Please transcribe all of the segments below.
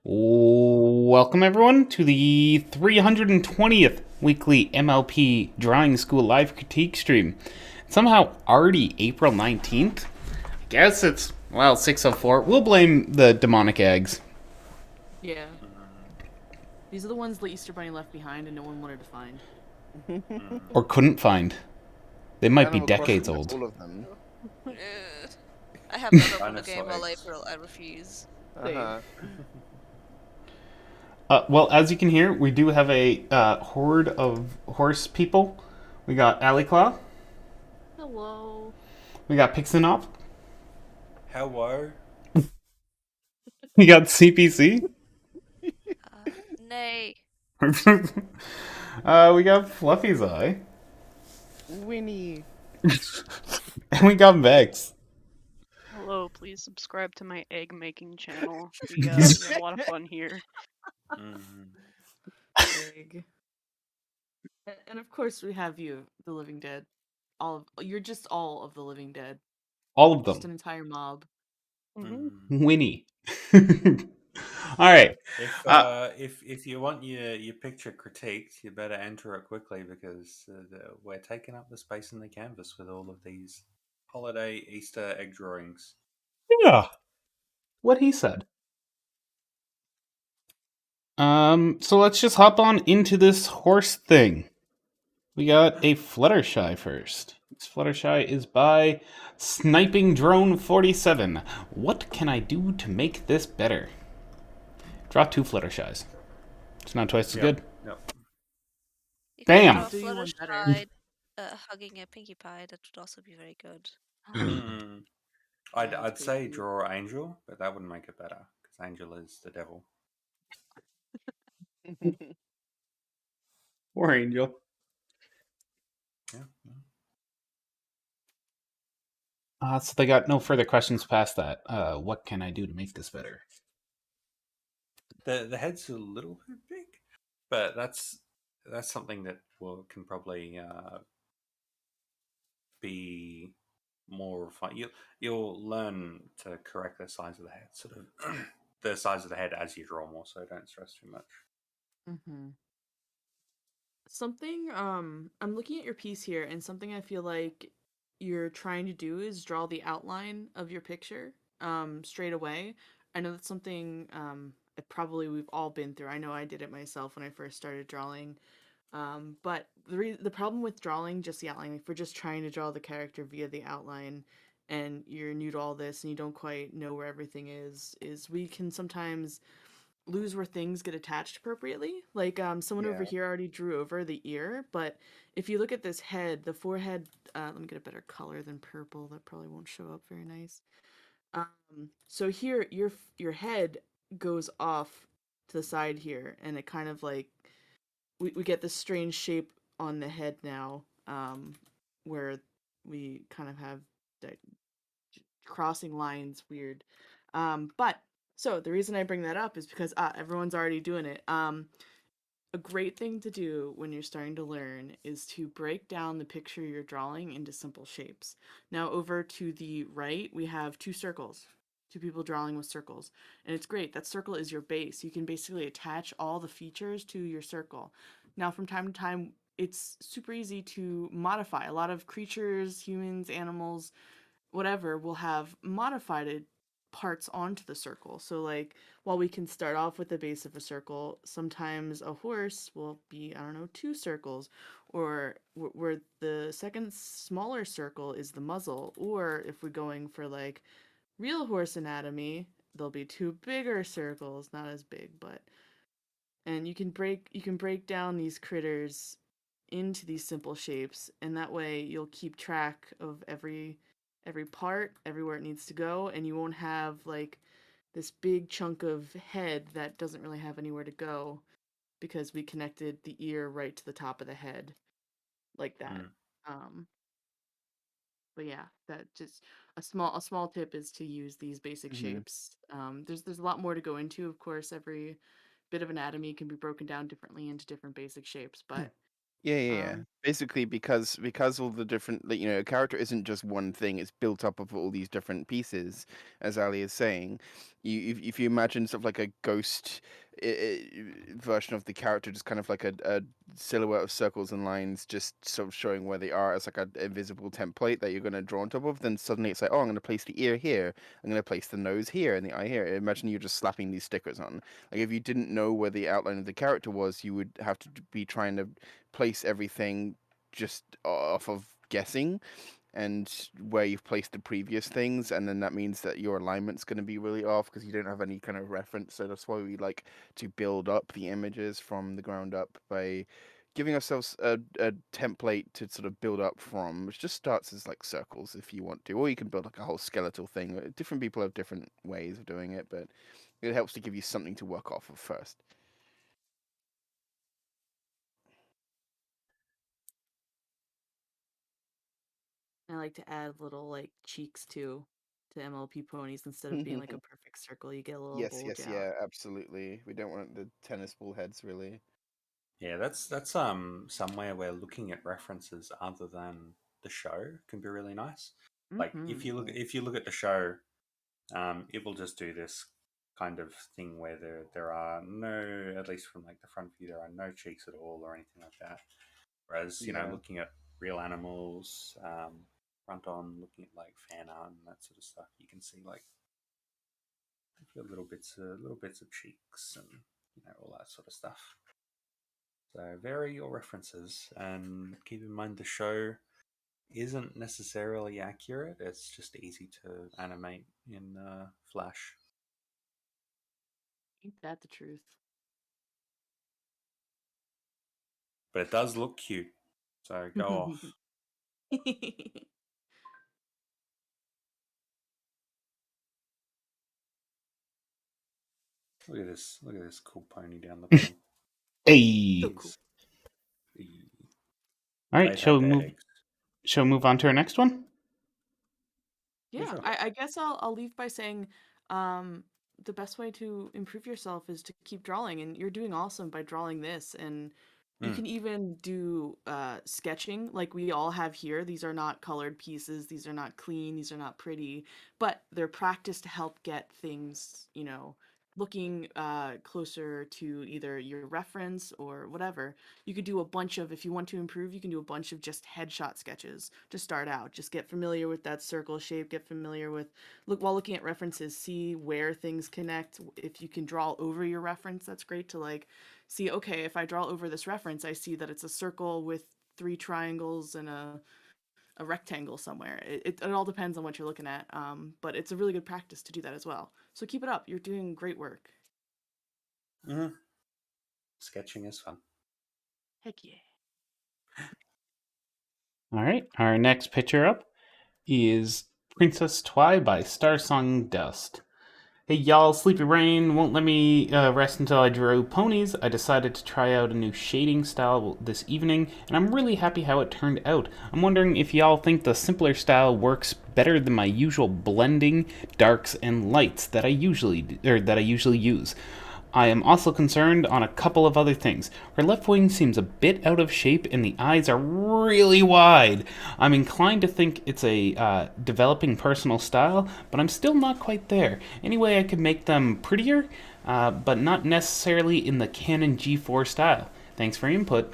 Welcome, everyone, to the 320th weekly MLP Drawing School live critique stream. Somehow already April 19th. I guess it's, 6:04. We'll blame the demonic eggs. Yeah. These are the ones the Easter Bunny left behind and no one wanted to find. Or couldn't find. They might be Animal Crossing decades had old. all of them. I have not opened the Dinosaur game while eggs. April. I refuse. Uh-huh. Well, as you can hear, we do have a horde of horse people. We got Aliclaw. Hello. We got Pixinop. Hello. We got CPC. Nay. We got Fluffy's Eye. Winnie. And we got Vex. Hello, please subscribe to my egg making channel. We have a lot of fun here. Egg. And of course we have you, the Living Dead. You're just all of the Living Dead. All of Just an them. entire mob. Winnie. All right. If you want your picture critiqued, you better enter it quickly because we're taking up the space in the canvas with all of these holiday Easter egg drawings. Yeah. What he said. So let's just hop on into this horse thing. We got a Fluttershy first. This Fluttershy is by Sniping Drone 47. What can I do to make this better? Draw 2 Fluttershies. It's not twice as good. Yep. You Bam! could Do you draw one better. Fluttershy hugging a Pinkie Pie. That would also be very good. I'd That's say pretty cute. draw Angel, but that wouldn't make it better because Angel is the devil. Or Angel. Yeah. So they got no further questions past that. What can I do to make this better? The head's a little bit big, but that's something that can probably be more fun. You'll learn to correct the size of the head, sort of the size of the head as you draw more. So don't stress too much. Mm-hmm. Something, I'm looking at your piece here, and something I feel like you're trying to do is draw the outline of your picture, straight away. I know that's something, probably we've all been through. I know I did it myself when I first started drawing. But the problem with drawing just the outline, if we're just trying to draw the character via the outline, and you're new to all this and you don't quite know where everything is we can sometimes lose where things get attached appropriately. Like someone over here already drew over the ear, but if you look at this head, the forehead, let me get a better color than purple. That probably won't show up very nice. So here your head goes off to the side here, and it kind of like we get this strange shape on the head now, where we kind of have the crossing lines weird. But so the reason I bring that up is because everyone's already doing it. A great thing to do when you're starting to learn is to break down the picture you're drawing into simple shapes. Now over to the right, we have two circles. Two people drawing with circles. And it's great. That circle is your base. You can basically attach all the features to your circle. Now from time to time, it's super easy to modify. A lot of creatures, humans, animals, whatever, will have modified parts onto the circle. So like while we can start off with the base of a circle, sometimes a horse will be, I don't know, 2 circles, or where the second smaller circle is the muzzle, or if we're going for like real horse anatomy, there'll be 2 bigger circles, not as big, but and you can break down these critters into these simple shapes, and that way you'll keep track of every part, everywhere it needs to go, and you won't have like this big chunk of head that doesn't really have anywhere to go because we connected the ear right to the top of the head like that. But yeah, that just a small tip is to use these basic shapes. There's a lot more to go into, of course. Every bit of anatomy can be broken down differently into different basic shapes, but Yeah. Um, Basically, because all the different, like, a character isn't just one thing; it's built up of all these different pieces. As Ali is saying, if you imagine sort of like a ghost version of the character, just kind of like a silhouette of circles and lines, just sort of showing where they are as like a invisible template that you're going to draw on top of. Then suddenly it's like, oh, I'm going to place the ear here. I'm going to place the nose here and the eye here. Imagine you just slapping these stickers on. Like if you didn't know where the outline of the character was, you would have to be trying to place everything just off of guessing and where you've placed the previous things, and then that means that your alignment's going to be really off because you don't have any kind of reference. So that's why we like to build up the images from the ground up by giving ourselves a template to sort of build up from, which just starts as like circles if you want to, or you can build like a whole skeletal thing. Different people have different ways of doing it, but it helps to give you something to work off of first. I like to add little like cheeks to MLP ponies instead of being like a perfect circle. You get a little bulge out. Yeah, absolutely. We don't want the tennis ball heads, really. Yeah, that's somewhere where looking at references other than the show can be really nice. Like Mm-hmm. if you look at the show, it will just do this kind of thing where there are no, at least from like the front view, there are no cheeks at all or anything like that. Whereas Yeah. looking at real animals, front on, looking at like fan art and that sort of stuff, you can see like little bits of cheeks and all that sort of stuff. So vary your references and keep in mind the show isn't necessarily accurate. It's just easy to animate in Flash. Ain't that the truth? But it does look cute. So go off. Look at this. Look at this cool pony down the bottom. So Hey. cool. All right, They've had their eggs. shall we move on to our next one? Yeah, Yeah, sure. I guess I'll leave by saying, um, the best way to improve yourself is to keep drawing, and you're doing awesome by drawing this. And you Mm. can even do sketching like we all have here. These are not colored pieces, these are not clean, these are not pretty, but they're practice to help get things, looking closer to either your reference or whatever. You could do a bunch of, if you want to improve, you can do a bunch of just headshot sketches to start out. Just get familiar with that circle shape, get familiar with, look, while looking at references, see where things connect. If you can draw over your reference, that's great to like see, okay, if I draw over this reference, I see that it's a circle with three triangles and a rectangle somewhere. It all depends on what you're looking at. But it's a really good practice to do that as well. So keep it up. You're doing great work. Mm. Sketching is fun. Heck yeah. All right, our next picture up is Princess Twi by Starsong Dust. Hey y'all, Sleepy Brain won't let me rest until I drew ponies. I decided to try out a new shading style this evening, and I'm really happy how it turned out. I'm wondering if y'all think the simpler style works better than my usual blending darks and lights that I usually use. I am also concerned on a couple of other things. Her left wing seems a bit out of shape and the eyes are really wide. I'm inclined to think it's a developing personal style, but I'm still not quite there. Any way I could make them prettier, but not necessarily in the Canon G4 style. Thanks for your input.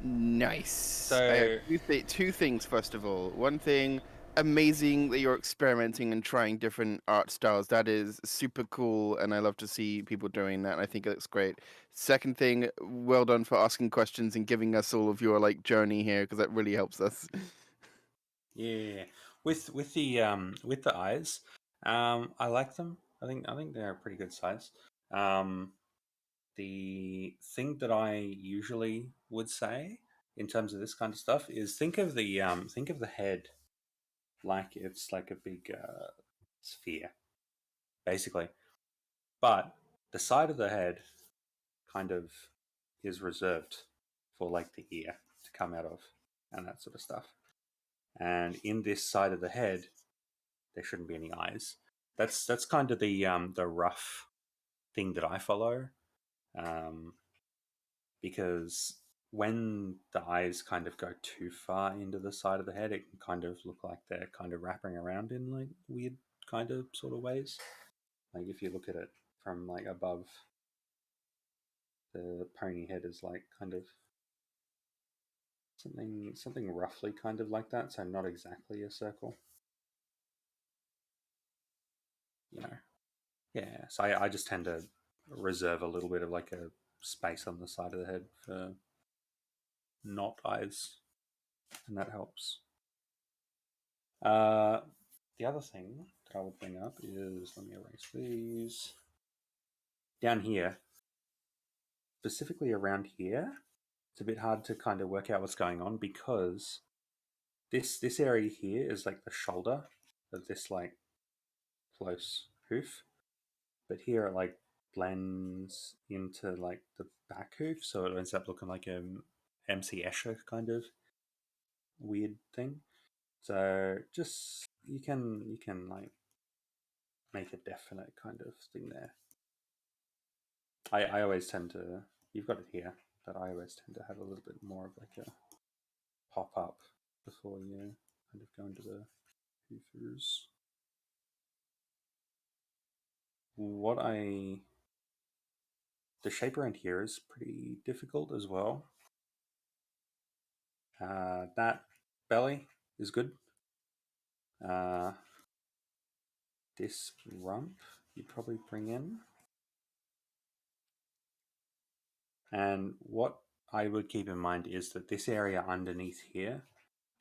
Nice. I have So two things, first of all. One thing, amazing that you're experimenting and trying different art styles. That is super cool, and I love to see people doing that. And I think it looks great. Second thing, well done for asking questions and giving us all of your like journey here, because that really helps us. yeah, with the eyes, I like them. I think they're a pretty good size. Um, the thing that I usually would say in terms of this kind of stuff is think of the head like it's like a big sphere, basically. But the side of the head kind of is reserved for like the ear to come out of and that sort of stuff. And in this side of the head, there shouldn't be any eyes. That's kind of the rough thing that I follow, um, because when the eyes kind of go too far into the side of the head, it can kind of look like they're kind of wrapping around in like weird kind of sort of ways. Like if you look at it from like above, the pony head is like kind of something roughly kind of like that, so not exactly a circle. You know. Yeah. So I just tend to reserve a little bit of like a space on the side of the head for not eyes, and that helps. The other thing that I would bring up is, let me erase these. Down here, specifically around here, it's a bit hard to kind of work out what's going on because this area here is like the shoulder of this like close hoof, but here it like blends into like the back hoof, so it ends up looking like a MC Escher kind of weird thing. So just you can like make a definite kind of thing there. I always tend to, you've got it here, but I always tend to have a little bit more of like a pop up before you kind of go into the hoofers. The shape around here is pretty difficult as well. That belly is good. This rump you'd probably bring in. And what I would keep in mind is that this area underneath here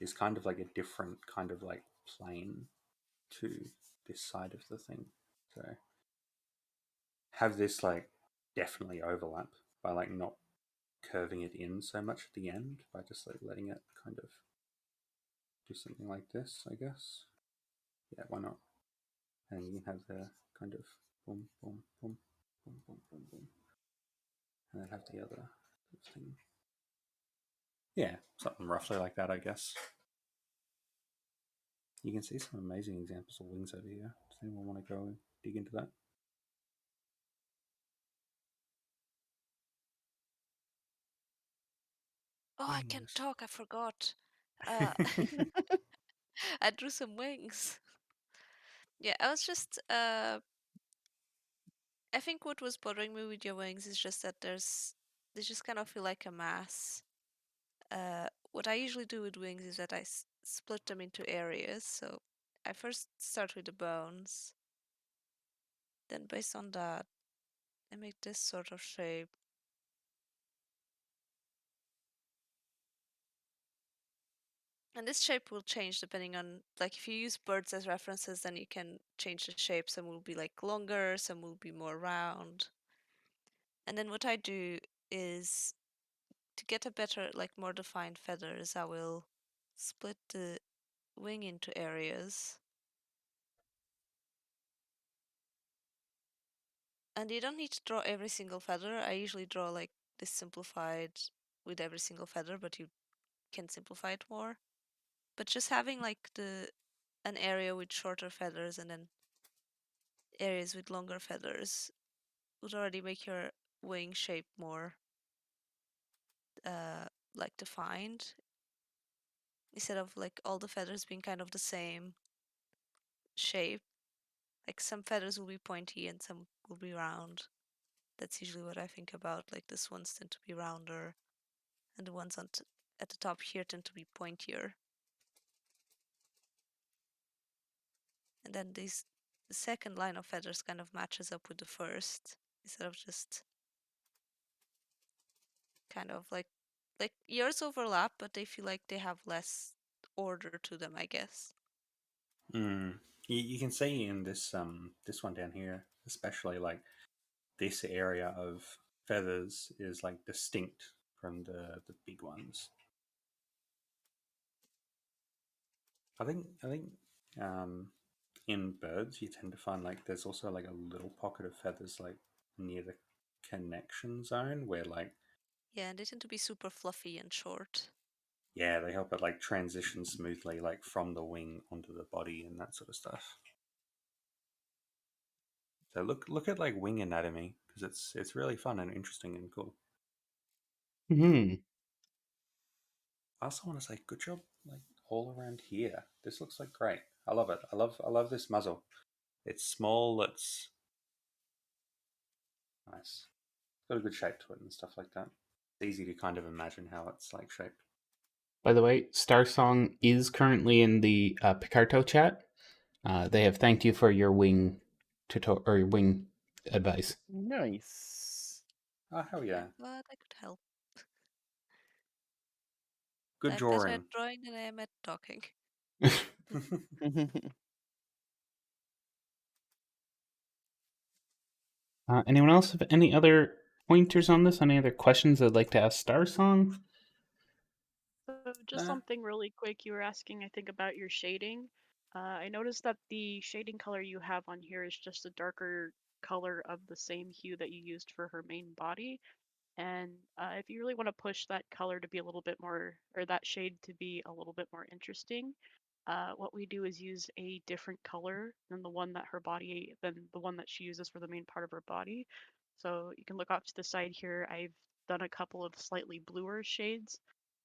is kind of like a different kind of like plane to this side of the thing. So have this like definitely overlap by like not curving it in so much at the end, by just like letting it kind of do something like this, I guess. Yeah, why not? And you can have the kind of boom, boom, boom, boom, boom, boom, boom. And then have the other thing. Yeah, something roughly like that, I guess. You can see some amazing examples of wings over here. Does anyone want to go dig into that? Oh, I can talk. I forgot. Uh, I drew some wings. Yeah, I was just. I think what was bothering me with your wings is just that they just kind of feel like a mass. What I usually do with wings is that I split them into areas. So I first start with the bones. Then based on that, I make this sort of shape. And this shape will change depending on, like, if you use birds as references, then you can change the shape. Some will be like longer, some will be more round. And then what I do is, to get a better, like more defined feathers, I will split the wing into areas. And you don't need to draw every single feather. I usually draw like this simplified with every single feather, but you can simplify it more. But just having like an area with shorter feathers and then areas with longer feathers would already make your wing shape more like defined, instead of like all the feathers being kind of the same shape. Like some feathers will be pointy and some will be round. That's usually what I think about. Like this ones tend to be rounder, and the ones at the top here tend to be pointier. And then the second line of feathers kind of matches up with the first, instead of just kind of like yours overlap, but they feel like they have less order to them, I guess. You can see in this one down here, especially like this area of feathers is like distinct from the big ones. I think in birds you tend to find like there's also like a little pocket of feathers like near the connection zone where like, Yeah, and they tend to be super fluffy and short. yeah, they help it like transition smoothly like from the wing onto the body and that sort of stuff. So look at like wing anatomy, because it's really fun and interesting and cool. Hmm. I also want to say good job, like all around here. This looks like great. I love it. I love this muzzle. It's small. It's nice. It's got a good shape to it and stuff like that. It's easy to kind of imagine how it's like shaped. By the way, Starsong is currently in the Picarto chat. They have thanked you for your wing or your wing advice. Nice. Oh hell yeah! Glad I could help. Good I'm better drawing. at drawing than I am at talking. Anyone else have any other pointers on this? Any other questions they'd like to ask Starsong? So just something really quick. You were asking, I think, about your shading. I noticed that the shading color you have on here is just a darker color of the same hue that you used for her main body. And if you really want to push that color to be a little bit more, or that shade to be a little bit more interesting, what we do is use a different color than the one that she uses for the main part of her body. So you can look off to the side here. I've done a couple of slightly bluer shades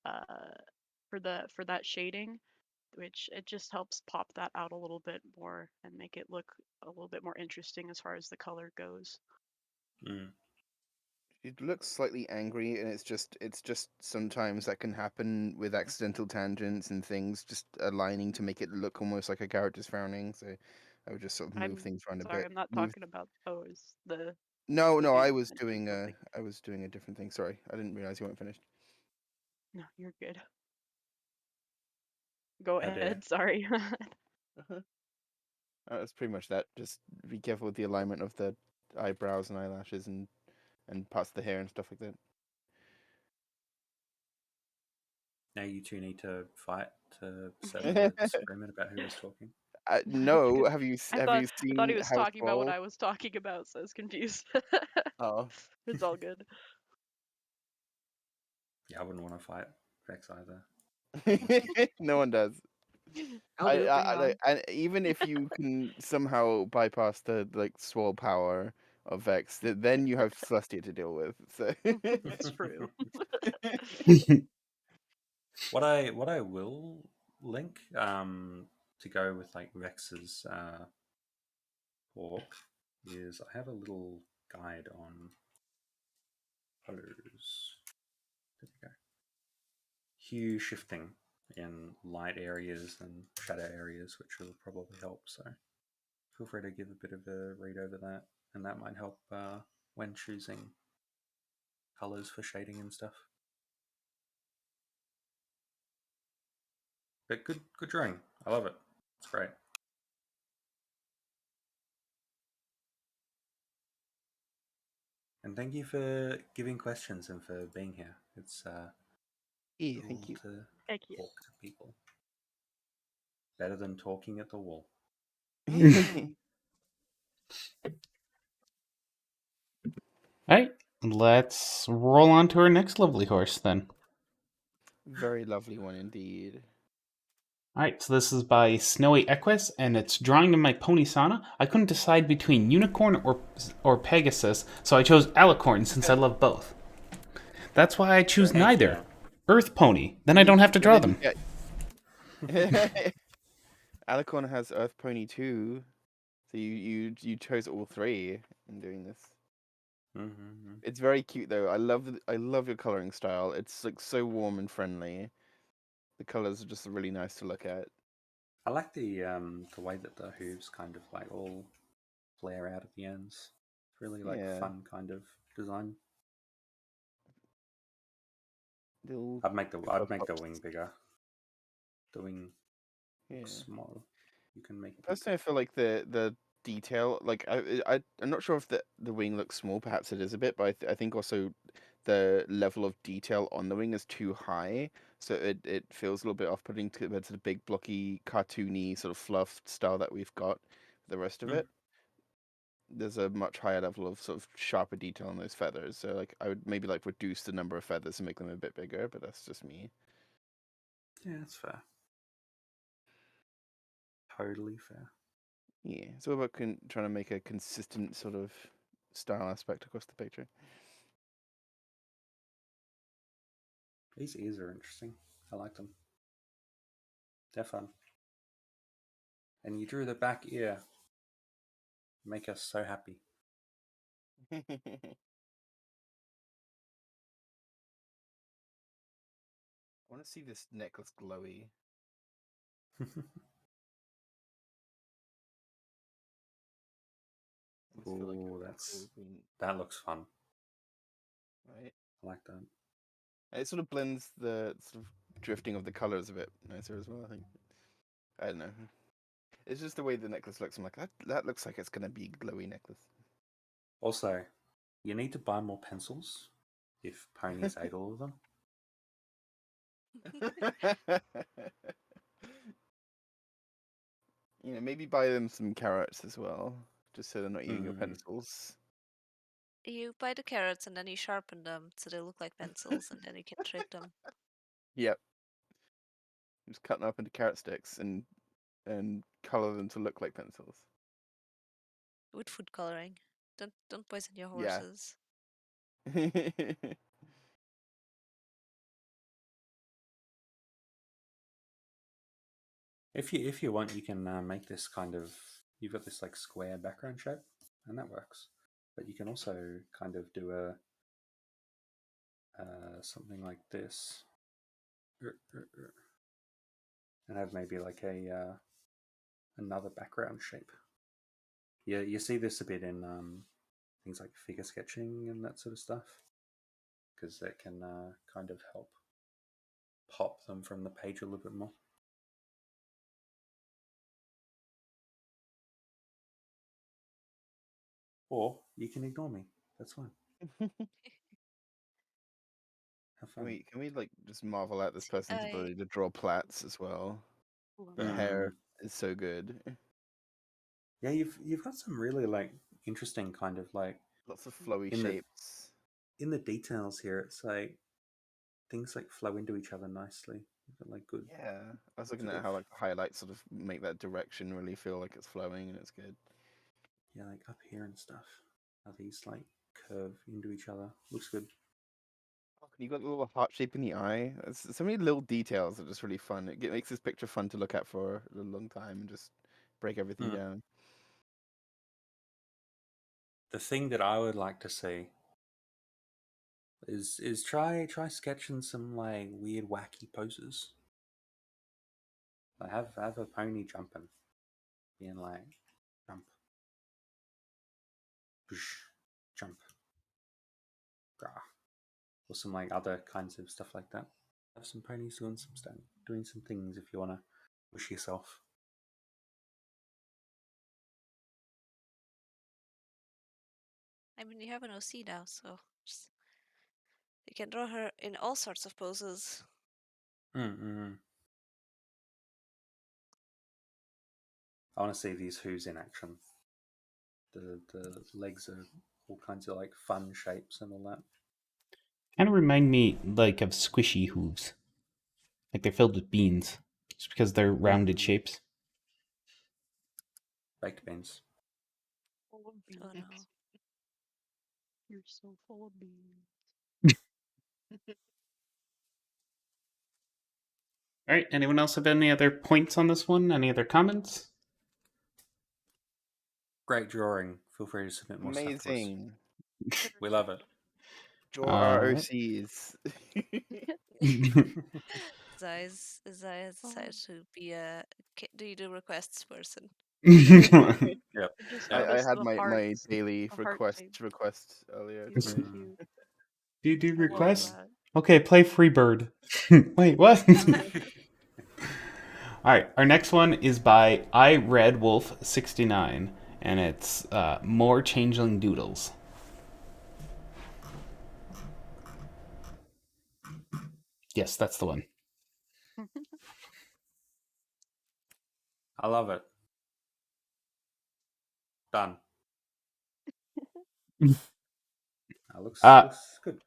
uh, for that shading, which it just helps pop that out a little bit more and make it look a little bit more interesting as far as the color goes. Mm. It looks slightly angry, and it's just sometimes that can happen with accidental tangents and things just aligning to make it look almost like a character's frowning. So I would just sort of move I'm things around a sorry, bit. I'm not Move. talking about those. No, The no, dude mentioned something. I was doing a different thing. Sorry, I didn't realize you weren't finished. No, you're good. Go Oh dear. ahead. Sorry. Uh-huh. That's pretty much that. Just be careful with the alignment of the eyebrows and eyelashes and parts of the hair and stuff like that. Now you two need to fight to settle the disagreement about who was talking. No, I have thought you I thought he seen was House talking about what Roll? I was talking about, so I was confused. Oh. It's all good. Yeah, I wouldn't want to fight Vex either. No one does. I'll do it. Bring it on. And even if you can somehow bypass the like swirl power of Vex, then you have Celestia to deal with. So That's true. What I will link to go with like Vex's orc is I have a little guide on pose. There we go. Hue shifting in light areas and shadow areas, which will probably help. So feel free to give a bit of a read over that, and that might help when choosing colors for shading and stuff. But good drawing. I love it. It's great. And thank you for giving questions and for being here. It's yeah, cool thank you. to Heck yeah. talk to people. Better than talking at the wall. Alright, let's roll on to our next lovely horse then. Very lovely one indeed. Alright, so this is by SnowyEquus, and it's drawing in my Pony Sauna. I couldn't decide between Unicorn or Pegasus, so I chose Alicorn since I love both. That's why I choose Heck neither. yeah. Earth Pony. Then I don't have to draw them. Alicorn has Earth Pony too, so you chose all three in doing this. Mm-hmm. It's very cute though. I love your coloring style. It's like so warm and friendly. The colors are just really nice to look at. I like the way that the hooves kind of like all flare out at the ends. It's really like Yeah. fun kind of design. Little I'd make the puffs. wing bigger. The wing Yeah. looks small. You can make it big. Personally, I feel like the detail, like I'm not sure if the wing looks small. Perhaps it is a bit, but I think also the level of detail on the wing is too high, so it feels a little bit off-putting compared to the big blocky, cartoony sort of fluff style that we've got. The rest of it, there's a much higher level of sort of sharper detail on those feathers. So like I would maybe like reduce the number of feathers and make them a bit bigger, but that's just me. Yeah, that's fair. Totally fair. Yeah, it's all about trying to make a consistent sort of style aspect across the picture. These ears are interesting. I like them. They're fun. And you drew the back ear. Make us so happy. I want to see this necklace glowy. I just feel like Ooh, it that's would be- that looks fun. right. I like that. It sort of blends the sort of drifting of the colors a bit nicer as well. I think. I don't know. It's just the way the necklace looks. I'm like, that looks like it's gonna be a glowy necklace. Also, you need to buy more pencils if ponies ate all of them. Maybe buy them some carrots as well, just so they're not eating your Mm. pencils. You buy the carrots and then you sharpen them so they look like pencils, and then you can trick them. Yep. Just cut them up into carrot sticks and color them to look like pencils. With food coloring. Don't poison your Yeah. horses. If you want, you can make this kind of. You've got this like square background shape, and that works. But you can also kind of do a something like this, and have maybe like a another background shape. Yeah, you see this a bit in things like figure sketching and that sort of stuff, because that can kind of help pop them from the page a little bit more. Or you can ignore me. That's fine. Have fun. Can we like just marvel at this person's I ability to draw plaits as well? Love The that. hair is so good. Yeah, you've got some really like interesting kind of like Lots of flowy in the shapes. in the details here. It's like things like flow into each other nicely. You've got like good. Yeah, I was looking sort at of- how like the highlights sort of make that direction really feel like it's flowing and it's good. Yeah, like up here and stuff. How these like curve into each other. Looks good. Oh, you got the little heart shape in the eye. There's so many little details that are just really fun. It makes this picture fun to look at for a long time and just break everything Mm. down. The thing that I would like to see is try sketching some like weird wacky poses. Like have a pony jumping, being like jump, push, jump, grah, or some like other kinds of stuff like that. Have some ponies doing some stuff, doing some things if you want to push yourself. I mean, you have an OC now, so just, you can draw her in all sorts of poses. Mm-mm. I want to see these who's in action. The legs are all kinds of like fun shapes and all that. Kind of remind me like of squishy hooves. Like they're filled with beans. Just because they're rounded shapes. Baked beans. Full of beans. Oh no. You're so full of beans. Alright, anyone else have any other points on this one? Any other comments? Great drawing. Feel free to submit more stuff to us. Amazing. We love it. Draw our Alright. OCs. Zai has decided to be a do you do requests person. Yep. I just I noticed had the my hearts. daily the heart shape. request earlier. He's so Mm. cute. Do you do I love requests? that. Okay, play Freebird. Wait, what? Alright, our next one is by iRedWolf69, and it's More Changeling Doodles. Yes, that's the one. I love it. Done. That looks good.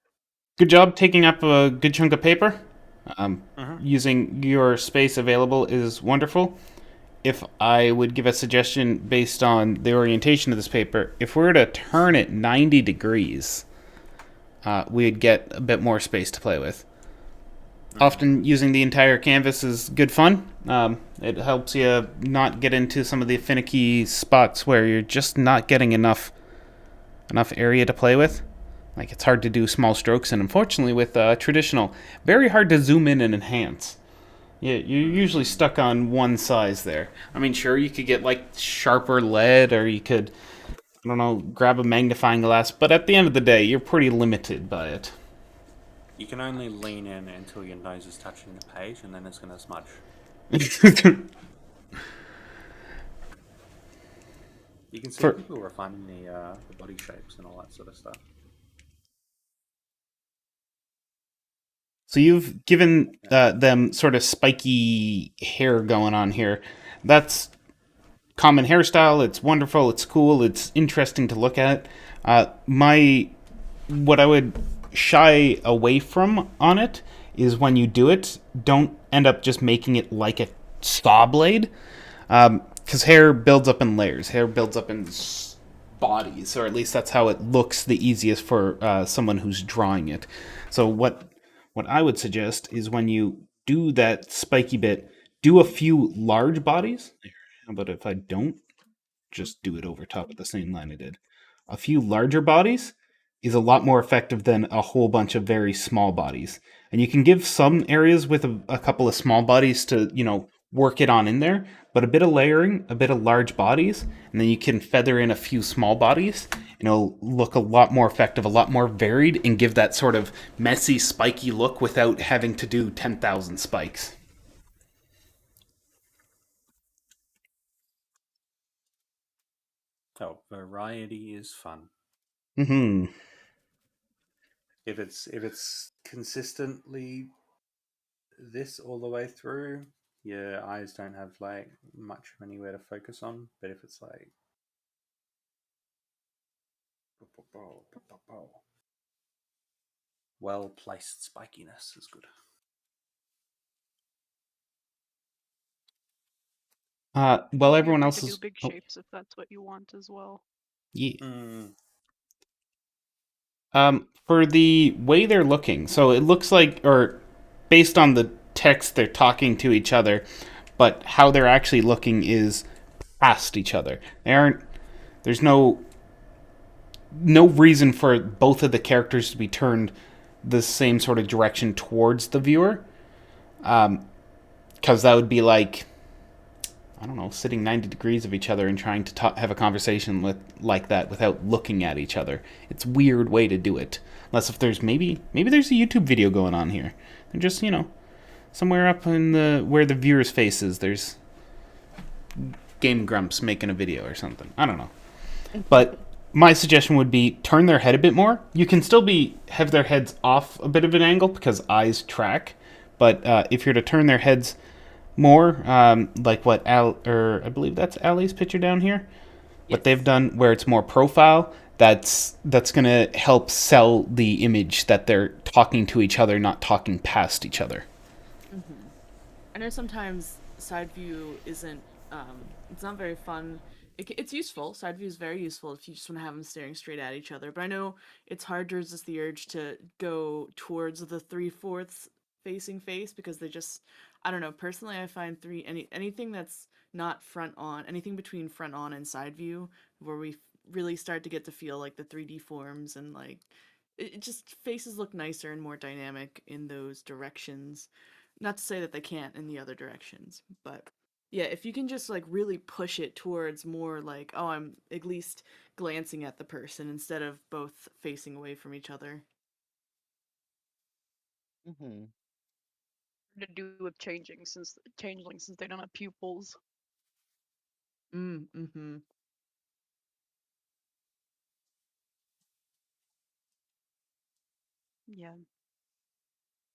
Good job taking up a good chunk of paper. Mhm. Using your space available is wonderful. If I would give a suggestion based on the orientation of this paper, if we were to turn it 90 degrees, we'd get a bit more space to play with. Often using the entire canvas is good fun. It helps you not get into some of the finicky spots where you're just not getting enough area to play with. Like it's hard to do small strokes, and unfortunately, with traditional, very hard to zoom in and enhance. Yeah, you're usually stuck on one size there. I mean, sure, you could get like sharper lead, or you could, I don't know, grab a magnifying glass, but at the end of the day, you're pretty limited by it. You can only lean in until your nose is touching the page, and then it's going to smudge. You can see For people refining the body shapes and all that sort of stuff. So you've given them sort of spiky hair going on here. That's common hairstyle. It's wonderful. It's cool. It's interesting to look at. My what I would shy away from on it is when you do it, don't end up just making it like a saw blade, because hair builds up in layers. Hair builds up in bodies, or at least that's how it looks the easiest for someone who's drawing it. So what I would suggest is when you do that spiky bit, do a few large bodies. How about if I don't just do it over top of the same line I did? A few larger bodies is a lot more effective than a whole bunch of very small bodies. And you can give some areas with a couple of small bodies to, work it on in there, but a bit of layering, a bit of large bodies, and then you can feather in a few small bodies, and it'll look a lot more effective, a lot more varied, and give that sort of messy, spiky look without having to do 10,000 spikes. Oh, variety is fun. Mm-hmm. If it's consistently this all the way through, your eyes don't have like much of anywhere to focus on. But if it's like well placed spikiness is good. Well, Feel everyone free else to do is. big Oh, shapes if that's what you want as well. yeah. Mm, For the way they're looking, so it looks like, or based on the text, they're talking to each other, but how they're actually looking is past each other. They aren't. There's no reason for both of the characters to be turned the same sort of direction towards the viewer, because that would be like, I don't know, sitting 90 degrees of each other and trying to have a conversation with like that without looking at each other. It's a weird way to do it. Unless if there's maybe there's a YouTube video going on here. And just, somewhere up in the where the viewer's face is, there's Game Grumps making a video or something. I don't know. But my suggestion would be turn their head a bit more. You can still have their heads off a bit of an angle because eyes track. But if you're to turn their heads more, like what I believe that's Allie's picture down here. What they've done, where it's more profile, that's gonna help sell the image that they're talking to each other, not talking past each other. I know sometimes side view isn't it's not very fun. It's useful. Side view is very useful if you just want to have them staring straight at each other. But I know it's hard to resist the urge to go towards the 3/4 facing face because they just, I don't know. Personally, I find anything that's not front on, anything between front on and side view, where we really start to get to feel like the 3D forms and like it just faces look nicer and more dynamic in those directions. Not to say that they can't in the other directions, but yeah, if you can just like really push it towards more like, oh, I'm at least glancing at the person instead of both facing away from each other. Mm-hmm. To do with changelings since they don't have pupils. Mm-hmm. Yeah.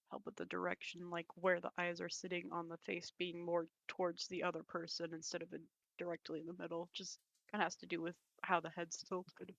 Help with the direction, like where the eyes are sitting on the face being more towards the other person instead of directly in the middle. Just kind of has to do with how the head's tilted.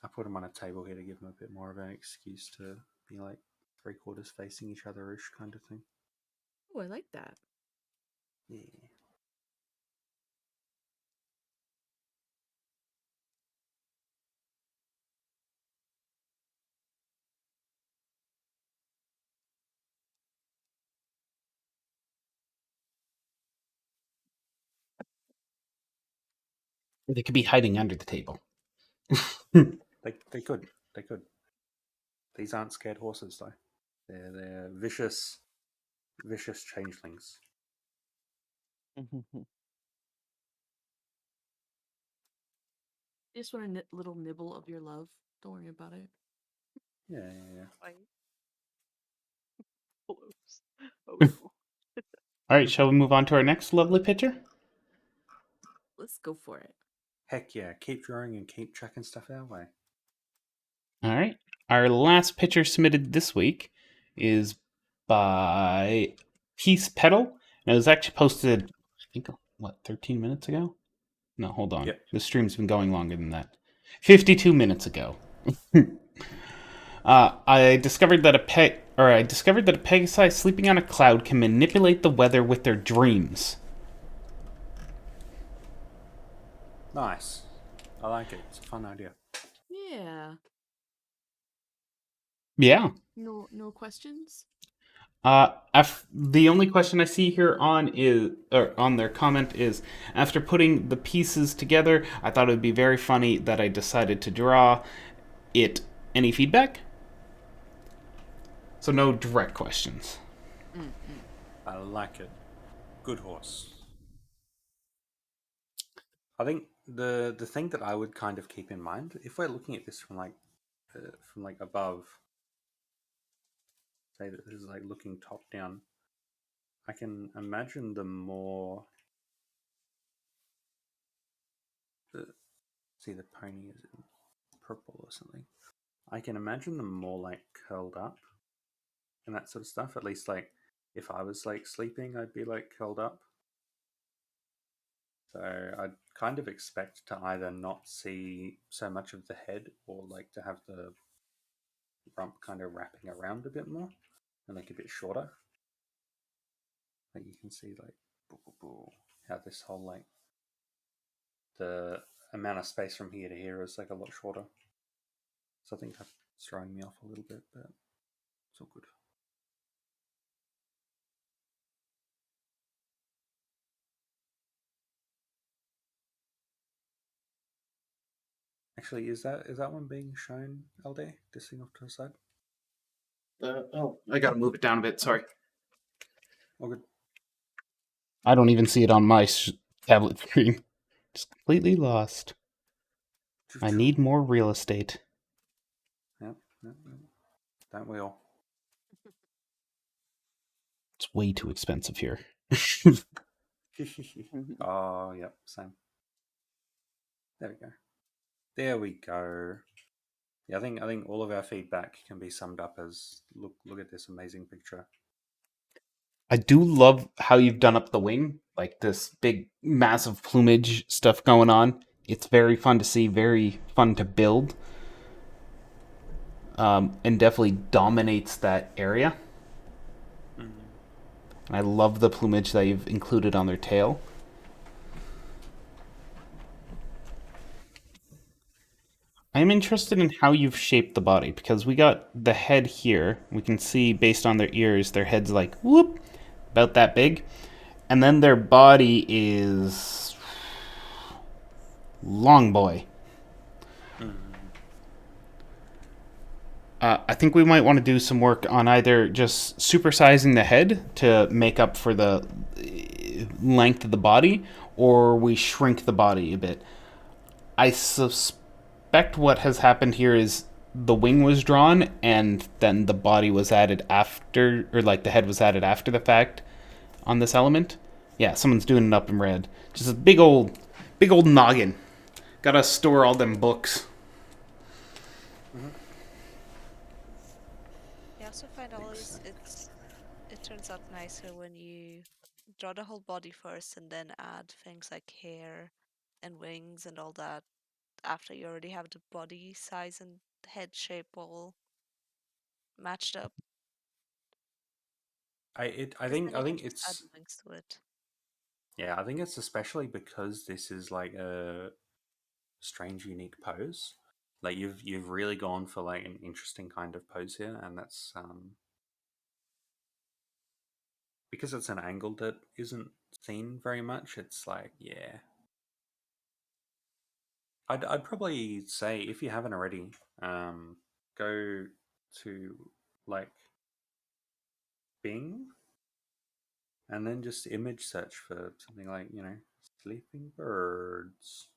I put them on a table here to give them a bit more of an excuse to be like 3/4 facing each other-ish kind of thing. Oh, I like that. Yeah. They could be hiding under the table. They could. They could. These aren't scared horses though. They're vicious changelings. You just want a little nibble of your love. Don't worry about it. Yeah. Right. Close. Oh no. All right, shall we move on to our next lovely picture? Let's go for it. Heck yeah. Keep drawing and keep checking stuff our way. All right. Our last picture submitted this week is by Peace Petal. And it was actually posted, I think, 13 minutes ago? No, hold on. Yep. The stream's been going longer than that. 52 minutes ago. I discovered that a Pegasi sleeping on a cloud can manipulate the weather with their dreams. Nice. I like it. It's a fun idea. Yeah. Yeah. No questions? The only question I see here on their comment is, after putting the pieces together, I thought it would be very funny that I decided to draw it. Any feedback? So no direct questions. I like it. Good horse. I think the thing that I would kind of keep in mind, if we're looking at this from like above, say that this is like looking top down, I can imagine the more. See, the pony is in purple or something. I can imagine them more like curled up and that sort of stuff. At least like if I was like sleeping, I'd be like curled up. So I'd kind of expect to either not see so much of the head or like to have the rump kind of wrapping around a bit more and like a bit shorter. Like you can see like how this whole like the amount of space from here to here is like a lot shorter. So I think that's throwing me off a little bit, but it's all good. Actually, is that one being shown, LD? This thing off to the side? I gotta move it down a bit, sorry. All good. I don't even see it on my tablet screen. Just completely lost. I need more real estate. Yep. Don't we all? It's way too expensive here. Oh, yep, same. There we go. Yeah, I think all of our feedback can be summed up as look at this amazing picture. I do love how you've done up the wing, like this big, massive plumage stuff going on. It's very fun to see, very fun to build, and definitely dominates that area. And I love the plumage that you've included on their tail. I'm interested in how you've shaped the body, because we got the head here. We can see, based on their ears, their head's like, whoop, about that big. And then their body is long boy. I think we might want to do some work on either just supersizing the head to make up for the length of the body, or we shrink the body a bit. I suspect what has happened here is the wing was drawn and then the body was added after, or like the head was added after the fact on this element. Yeah, someone's doing it up in red. Just a big old noggin. Gotta store all them books. I also find always it turns out nicer when you draw the whole body first and then add things like hair and wings and all that after you already have the body size and head shape all matched up. I 'Cause think then I you can think just add it's links to it. yeah, I think it's especially because this is like a strange, unique pose. Like you've really gone for like an interesting kind of pose here, and that's because it's an angle that isn't seen very much. It's like yeah, I'd probably say if you haven't already, go to like Bing and then just image search for something like sleeping birds,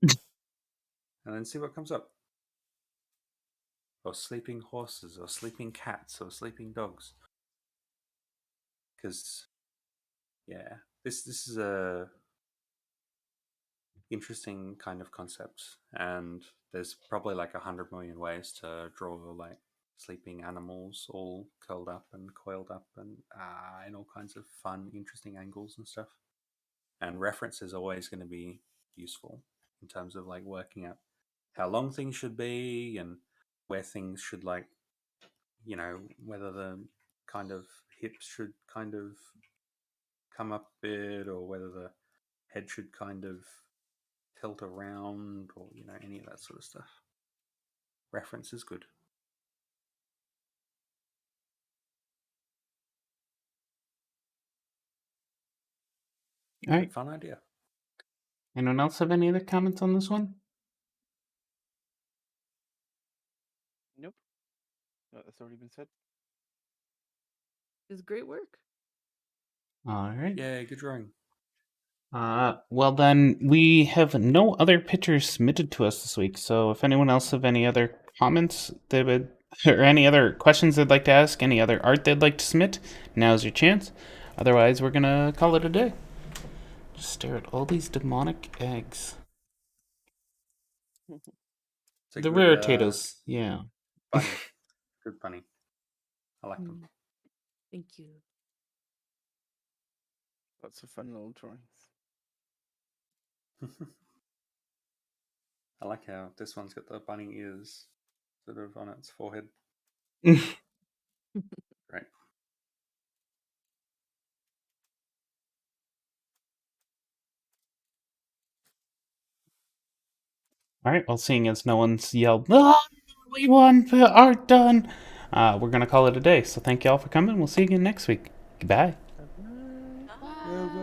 and then see what comes up, or sleeping horses, or sleeping cats, or sleeping dogs. Because yeah, this is a interesting kind of concept, and there's probably like 100 million ways to draw like sleeping animals all curled up and coiled up and in all kinds of fun, interesting angles and stuff. And reference is always going to be useful in terms of like working out how long things should be and where things should like whether the kind of hips should kind of come up a bit or whether the head should kind of tilt around or any of that sort of stuff. Reference is good. All right. But fun idea. Anyone else have any other comments on this one? Nope. No, that's already been said. It's great work. All right. Yeah, good drawing. Well then, we have no other pictures submitted to us this week. So if anyone else have any other comments they would, or any other questions they'd like to ask, any other art they'd like to submit, now's your chance. Otherwise, we're gonna call it a day. Just stare at all these demonic eggs. It's a The good rare potatoes, yeah. bunny. Good bunny. I like them. Thank you. Lots of fun little drawings. I like how this one's got the bunny ears sort of on its forehead. Right. All right. Well, seeing as no one's yelled, "Ah, we want the art done," we're gonna call it a day. So thank y'all for coming. We'll see you again next week. Goodbye. Bye-bye. Bye.